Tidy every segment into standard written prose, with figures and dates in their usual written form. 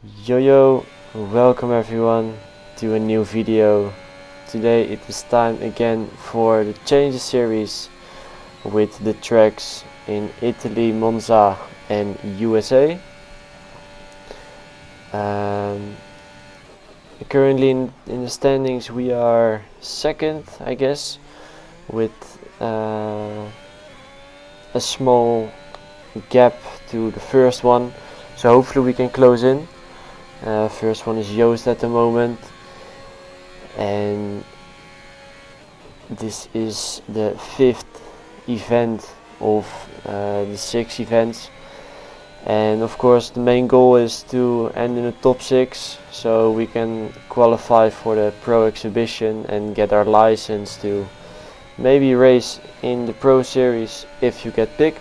Yo, welcome everyone to a new video. Today it is time again for the Changes series with the tracks in Italy, Monza and USA. Currently in the standings we are second, I guess, with a small gap to the first one, so hopefully we can close in. First one is Joost at the moment, and this is the 5th event of the 6 events, and of course the main goal is to end in the top 6 so we can qualify for the Pro Exhibition and get our license to maybe race in the Pro Series if you get picked.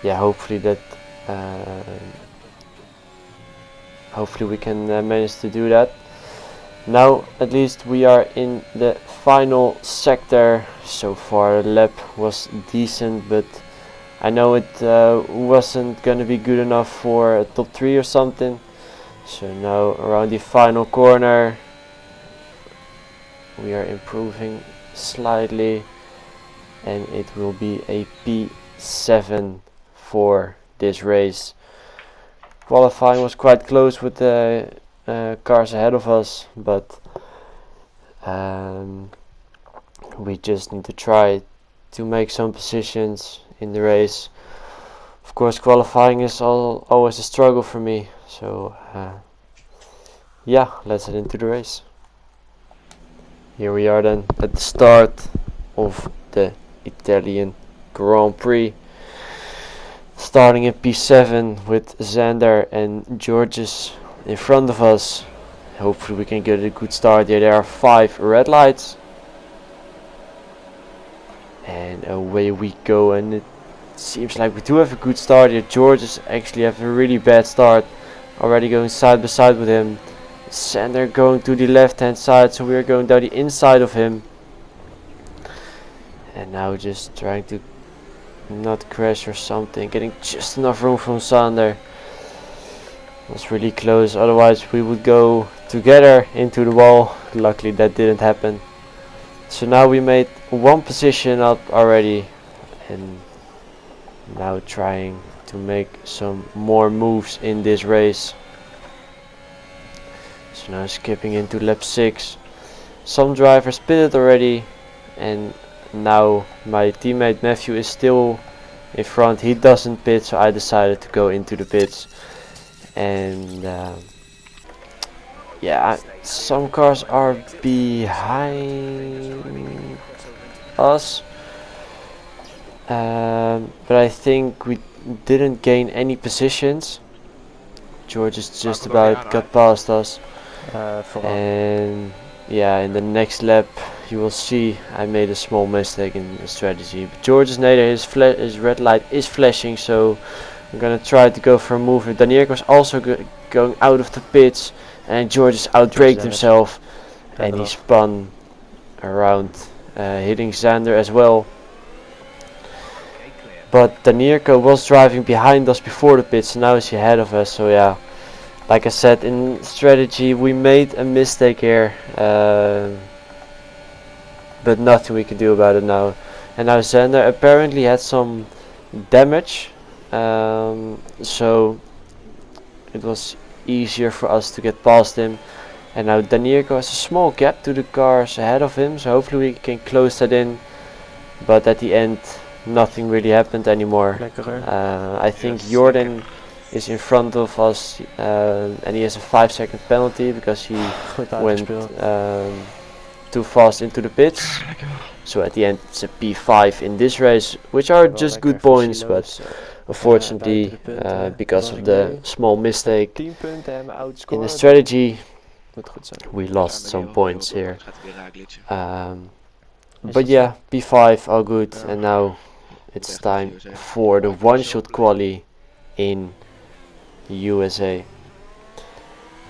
Yeah, hopefully we can manage to do that. Now at least we are in the final sector. So far the lap was decent, but I know it wasn't gonna be good enough for a top 3 or something. So now around the final corner we are improving slightly, and it will be a P7 for this race. Qualifying was quite close with the cars ahead of us, but we just need to try to make some positions in the race. Of course, qualifying is always a struggle for me, so yeah, let's head into the race. Here we are then at the start of the Italian Grand Prix, starting in P7 with Xander and Georges in front of us. Hopefully we can get a good start here. There are 5 red lights, and away we go, and it seems like we do have a good start here. Georges actually have a really bad start, already going side by side with him. Xander going to the left hand side, so we are going down the inside of him, and now just trying to not crash or something, getting just enough room from Xander. Was really close, otherwise we would go together into the wall. Luckily that didn't happen. So now we made 1 position up already, and now trying to make some more moves in this race. So now skipping into lap 6. Some drivers pitted already, and now my teammate Matthew is still in front. He doesn't pit, so I decided to go into the pits. And yeah, some cars are behind us, but I think we didn't gain any positions. George is just about got past us, and yeah, in the next lap you will see I made a small mistake in the strategy. But George's nader, his red light is flashing, so I'm gonna try to go for a move. Daniel was also going out of the pits, and George has outbraked himself, and he spun around, hitting Xander as well. But Danirko was driving behind us before the pits, and now he's ahead of us. So yeah, like I said, in strategy we made a mistake here, but nothing we can do about it now. And now Xander apparently had some damage, so it was easier for us to get past him. And now Danirko has a small gap to the cars ahead of him, so hopefully we can close that in. But at the end nothing really happened anymore. I think Jordan is in front of us, and he has a 5-second penalty because he went too fast into the pits. So at the end it's a P5 in this race, which are just good points, but unfortunately because of the small mistake in the strategy we lost some points here. But yeah, P5 all good, and now it's time for the one-shot quali in USA.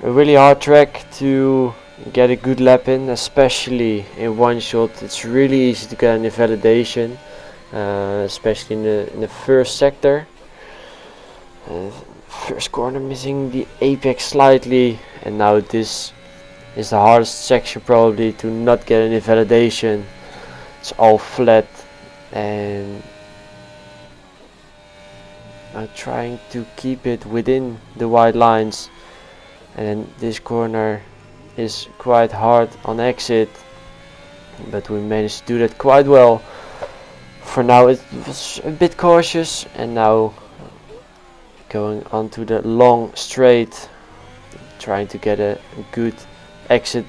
A really hard track to get a good lap in, especially in one shot. It's really easy to get an invalidation, especially in the first sector. First corner missing the apex slightly, and now this is the hardest section probably to not get any validation. It's all flat, and I'm trying to keep it within the white lines, and this corner is quite hard on exit, but we managed to do that quite well. For now it was a bit cautious, and now going onto the long straight, trying to get a good exit,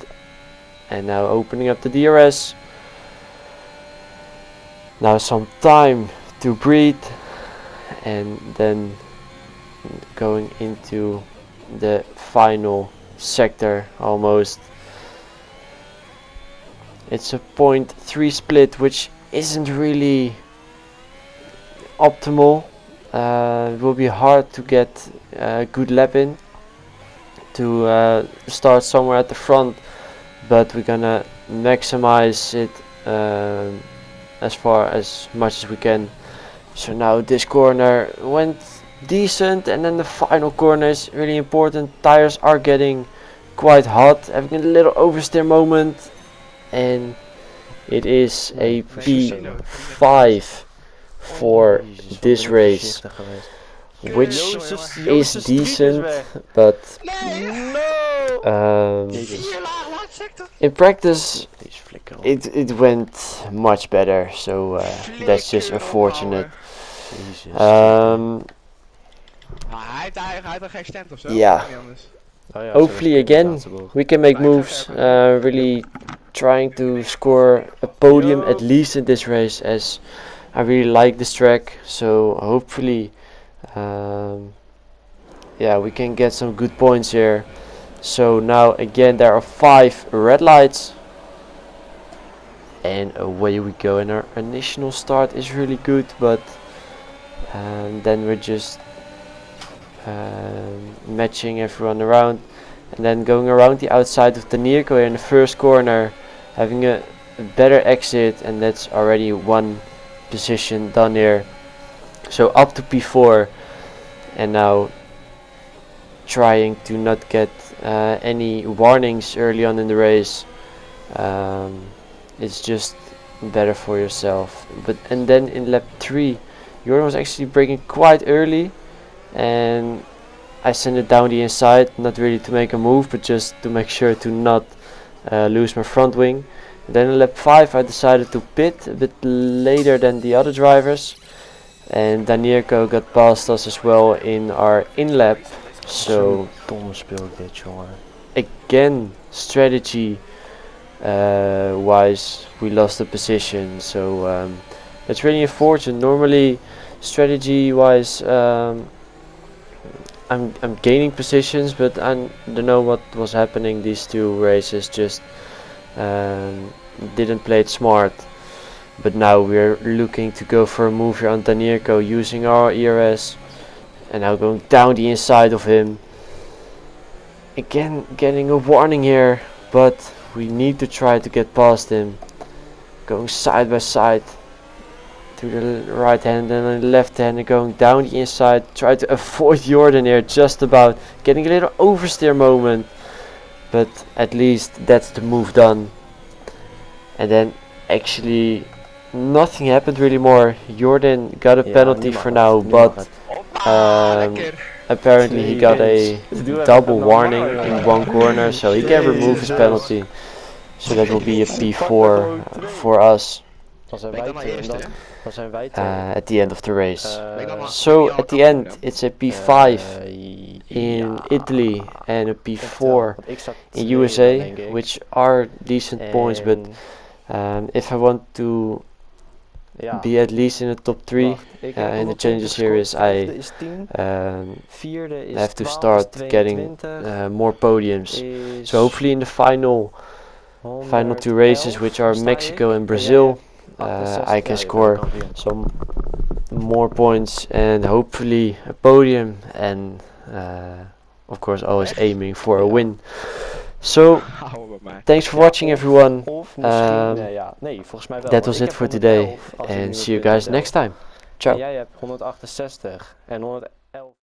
and now opening up the DRS. Now some time to breathe, and then going into the final sector almost. It's a 0.3 split, which isn't really optimal. It will be hard to get a good lap in to start somewhere at the front, but we're gonna maximize it as much as we can. So now this corner went decent, and then the final corner is really important. Tires are getting quite hot, having a little oversteer moment, and it is a P5 for this race, which is decent, but in practice it went much better, so that's just unfortunate. Yeah, hopefully again we can make moves, really trying to score a podium at least in this race, as I really like this track, so hopefully yeah, we can get some good points here. So now again there are 5 red lights, and away we go, and our initial start is really good, but then we're just matching everyone around, and then going around the outside of Danielko here in the first corner, having a better exit, and that's already one position done here. So up to P4, and now trying to not get any warnings early on in the race. It's just better for yourself. And then in lap 3, Jordan was actually braking quite early, and I sent it down the inside, not really to make a move, but just to make sure to not lose my front wing. And then in lap 5 I decided to pit a bit later than the other drivers, and Danielko got past us as well in our in-lap. So again, strategy wise we lost the position, so that's really unfortunate. Normally strategy wise I'm gaining positions, but I don't know what was happening these 2 races, just didn't play it smart. But now we're looking to go for a move here on Danielko using our ERS, and now going down the inside of him. Again getting a warning here, but we need to try to get past him. Going side by side to the right hand and then the left hand, and going down the inside. Try to avoid Jordan here, just about getting a little oversteer moment, but at least that's the move done. And then actually nothing happened really more. Jordan got a penalty for now, but apparently he got a double warning in one corner, so he can remove his penalty. So that will be a P4 for us at the end of the race. So at the end it's a P5 in Italy and a P4 in USA, which are decent points, but if I want to be at least in the top 3 in the Challenger Series, I have to start getting more podiums. So hopefully in the final 2 races, which are Mexico and Brazil, I can score some more points and hopefully a podium, and of course always aiming for a win. So thanks for watching everyone. That was it for today, and see you guys next time. Ciao.